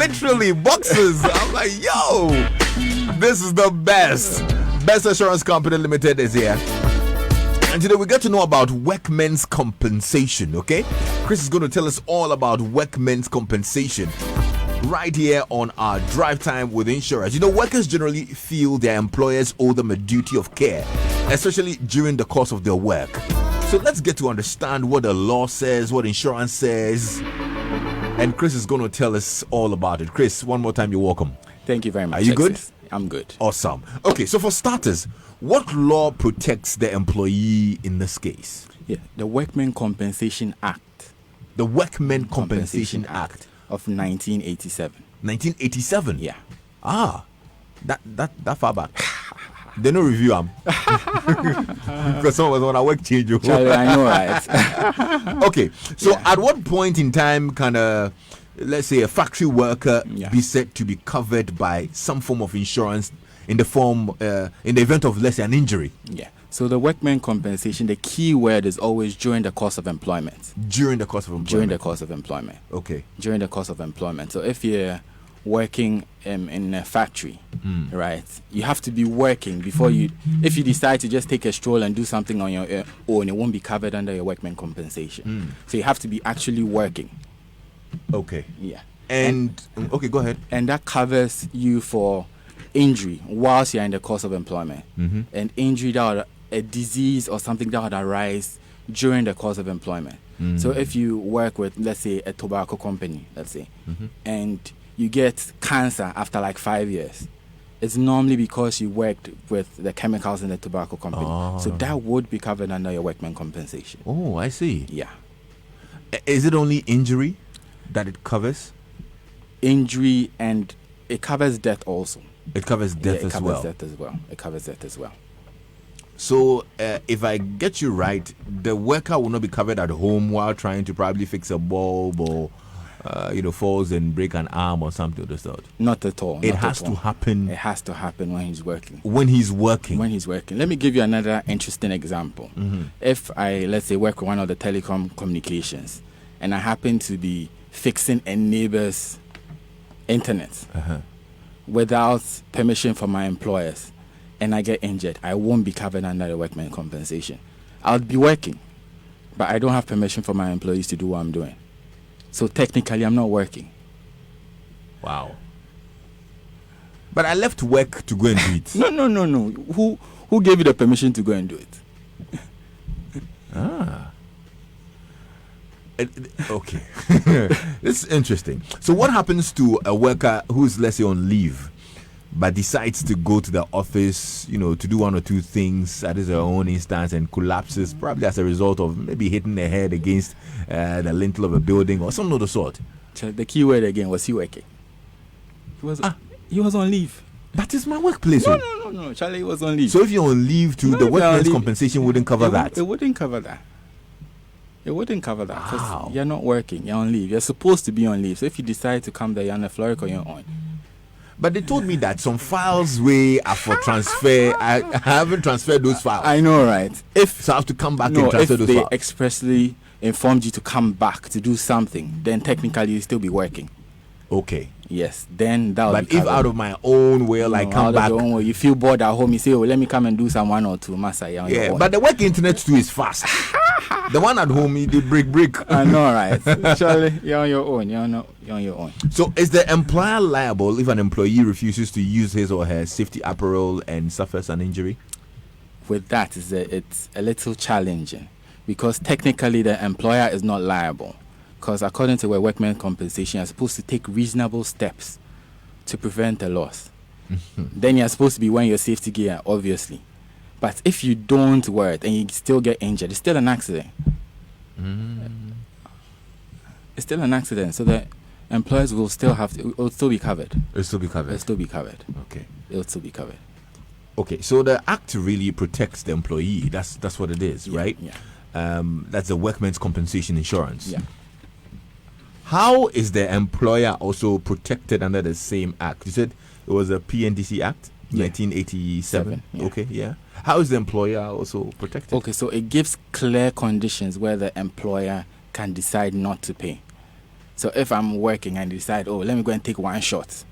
literally boxes. I'm like, yo, this is the best. Best Insurance Company Limited is here. And today we get to know about workmen's compensation, okay? Chris is going to tell us all about workmen's compensation right here on our Drive Time with Insurance. You know, workers generally feel their employers owe them a duty of care, especially during the course of their work. So let's get to understand what the law says, what insurance says, and Chris is going to tell us all about it. Chris, one more time, you're welcome. Thank you very much. Are you good? I'm good. Awesome. Okay, so for starters, what law protects the employee in this case? Yeah, the Workmen Compensation Act. The Workmen Compensation Act of 1987. 1987? Yeah. Ah, that far back. They no review them. Because some of us want to work change. Charlie, I know, right? Okay, so at what point in time can let's say a factory worker be said to be covered by some form of insurance in the event of, let's say, an injury? Yeah. So the workmen compensation, the key word is always during the course of employment. During the course of employment. During the course of employment. Okay. During the course of employment. So if you're working in a factory, right, you have to be working before you. If you decide to just take a stroll and do something on your own, it won't be covered under your workmen compensation. So you have to be actually working. Okay. Yeah. And okay, go ahead. And that covers you for injury whilst you're in the course of employment. And injury that would, a disease or something that would arise during the course of employment. So if you work with, let's say, a tobacco company, let's say, and you get cancer after like 5 years, it's normally because you worked with the chemicals in the tobacco company. So that would be covered under your workmen compensation. Oh, I see. Yeah. Is it only injury that it covers? Injury, and it covers death also. It covers death as well. It covers death as well. So if I get you right, the worker will not be covered at home while trying to probably fix a bulb or falls and break an arm or something of the sort. Not at all. It has to happen. It has to happen when he's working. When he's working. Let me give you another interesting example. If I, let's say, work with one of the telecom communications, and I happen to be fixing a neighbor's internet without permission from my employers, and I get injured, I won't be covered under the workmen compensation. I'll be working, but I don't have permission from my employees to do what I'm doing. So technically, I'm not working. Wow. But I left work to go and do it. No. Who gave you the permission to go and do it? Okay. This is interesting. So what happens to a worker who's, let's say, on leave, but decides to go to the office, to do one or two things at his own instance and collapses, probably as a result of maybe hitting the head against the lintel of a building or something of the sort? The key word again, was he working? He was on leave. That is my workplace. No. Charlie was on leave. So if you're on leave too, the workman's compensation wouldn't cover that? It wouldn't cover that. It wouldn't cover that because you're not working. You're on leave. You're supposed to be on leave. So if you decide to come there, you're on a floric on your own. But they told me that some files are for transfer. I haven't transferred those files. I know, right? So I have to come back and transfer those files. If they expressly informed you to come back to do something, then technically you'll still be working. Okay. Yes, then that would be covered. If out of my own will I come back, you feel bored at home, you say, let me come and do some 1 or 2 massa. But the work internet too is fast. The one at home, you did break. I know, right? Charlie, you're on your own. You're on your own. So is the employer liable if an employee refuses to use his or her safety apparel and suffers an injury? With that, it's a little challenging because technically the employer is not liable. Because according to workmen compensation, you're supposed to take reasonable steps to prevent a loss. Then you're supposed to be wearing your safety gear, obviously. But if you don't wear it and you still get injured, it's still an accident. It's still an accident. So the employers will still be covered. It'll still be covered. Okay. It'll still be covered. Okay, so the act really protects the employee. That's what it is, right? Yeah. That's the workmen's compensation insurance. Yeah. How is the employer also protected under the same act? You said it was a PNDC Act, 1987. Yeah. Okay, yeah. How is the employer also protected? Okay, so it gives clear conditions where the employer can decide not to pay. So if I'm working and decide, oh, let me go and take one shot,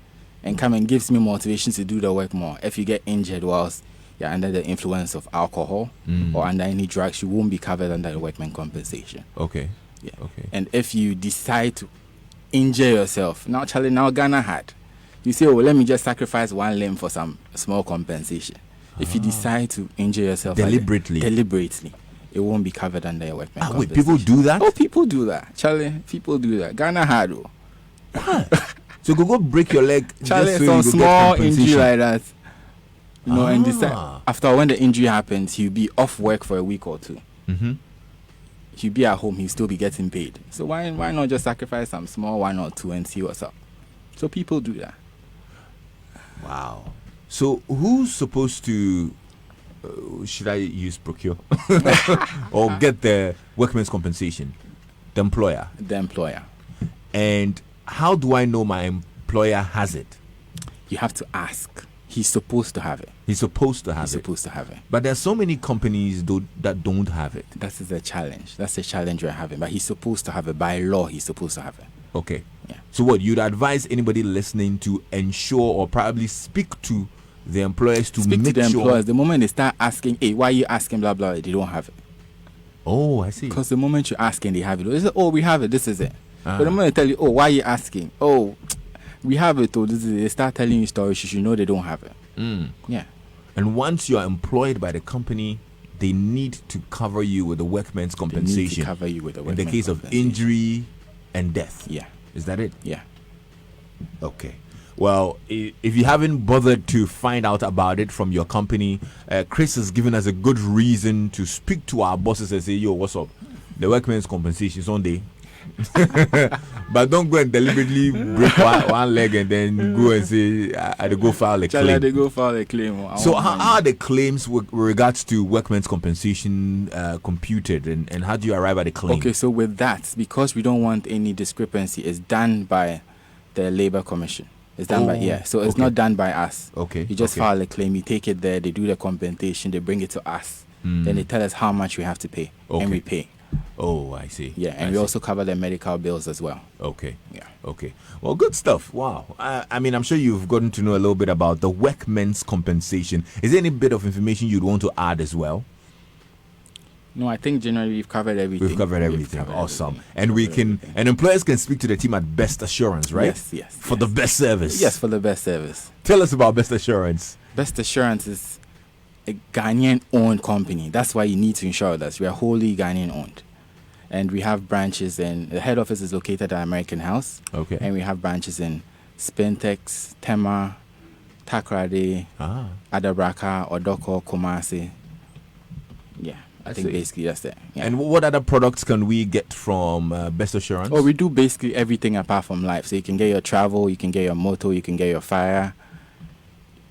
and come and gives me motivation to do the work more. If you get injured whilst you're under the influence of alcohol or under any drugs, you won't be covered under the workman compensation. Okay. Yeah. Okay. And if you decide to injure yourself, now Ghana had, you say, oh, let me just sacrifice one limb for some small compensation. If you decide to injure yourself deliberately, it won't be covered under your workman compensation. Wait, people do that? Oh, people do that. Charlie, people do that. Ghana had. So you go break your leg. Charlie, just so some you small get injury like that. You know, and Ah. after when the injury happens, he'll be off work for a week or two. Mm-hmm. He'll be at home, he'll still be getting paid. So why not just sacrifice some small one or two and see what's up? So people do that. Wow. So who's supposed to should I use procure or get the workman's compensation? The employer. The employer. And how do I know my employer has it? You have to ask. He's supposed to have it. He's supposed to have He's it. supposed to have it. But there's so many companies that don't have it. That is the challenge. That's the challenge we're having. But he's supposed to have it. By law, he's supposed to have it. Okay. Yeah. So what you'd advise anybody listening to ensure or probably speak to the employers to Speak make to the sure. employers. The moment they start asking, hey, why are you asking blah, blah, they don't have it. Oh, I see. Because the moment you ask and they have it, they say, oh, we have it, this is it. But the moment they tell you, oh, why are you asking? Oh, we have it, oh, this is it. They start telling you stories, you should know they don't have it. Yeah. And once you are employed by the company, they need to cover you with the workman's compensation. They need to cover you with the in workman's the case of compensation. injury and death. Yeah. Is that it? Yeah. Okay. Well, if you haven't bothered to find out about it from your company, Chris has given us a good reason to speak to our bosses and say, yo, what's up? The workman's compensation is on day. But don't go and deliberately break one leg and then go and say, I go file a claim. They go file a claim. So how are the claims with regards to workman's compensation computed, and how do you arrive at a claim? Okay, so with that, because we don't want any discrepancy, it's done by the Labour Commission. It's done by, so it's not done by us. Okay. You just file a claim, you take it there, they do the compensation, they bring it to us. Then they tell us how much we have to pay, and we pay. Oh, I see. Yeah, and we also cover the medical bills as well. Okay. Yeah. Okay. Well, good stuff. Wow. I mean, I'm sure you've gotten to know a little bit about the workman's compensation. Is there any bit of information you'd want to add as well? No, I think generally we've covered everything. We've covered everything. Awesome. Everything. And employers can speak to the team at Best Assurance, right? Yes. For the best service. Yes, for the best service. Tell us about Best Assurance. Best Assurance is a Ghanaian-owned company. That's why you need to insure us. We are wholly Ghanaian-owned. And we have branches, and the head office is located at American House. Okay. And we have branches in Spintex, Tema, Takoradi, Adabraka, Odoko, Kumasi. Yeah, I think basically that's it. Yeah. And what other products can we get from Best Assurance? Oh, we do basically everything apart from life. So you can get your travel, you can get your motor, you can get your fire.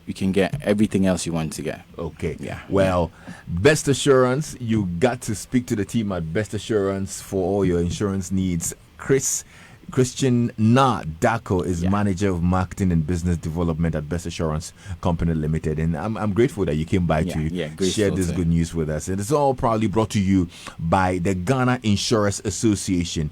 You can get everything else you want to get. Okay. Yeah. Well, Best Assurance, you got to speak to the team at Best Assurance for all your insurance needs. Christian Narh Darko is manager of marketing and business development at Best Assurance Company Limited, and I'm grateful that you came by to share this good news with us. And it's all proudly brought to you by the Ghana Insurance Association.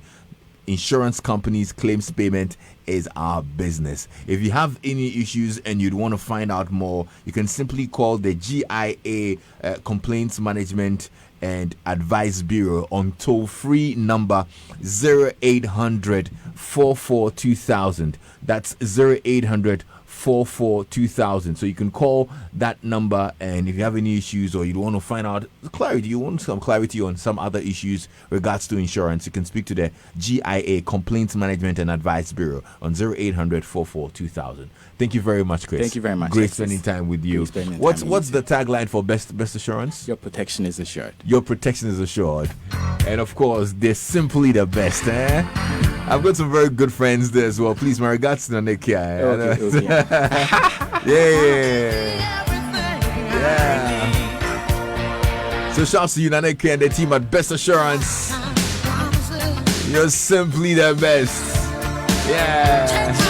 Insurance companies' claims payment is our business. If you have any issues and you'd want to find out more, you can simply call the GIA Complaints Management and Advice Bureau on toll-free number 0800 44 2000. That's 0800 44 2000. So you can call that number, and if you have any issues or you want to find out clarity, you want some clarity on some other issues regards to insurance, you can speak to the GIA Complaints Management and Advice Bureau on 0800 44 2000. Thank you very much, Chris. Thank you very much. Great spending time with you. What's the tagline for Best Assurance? Your protection is assured. Your protection is assured. And of course, they're simply the best, eh? I've got some very good friends there as well. Please, my regards to Nanekia. Okay. Yeah. So shouts to you, Nanekia, and the team at Best Assurance. You're simply the best. Yeah.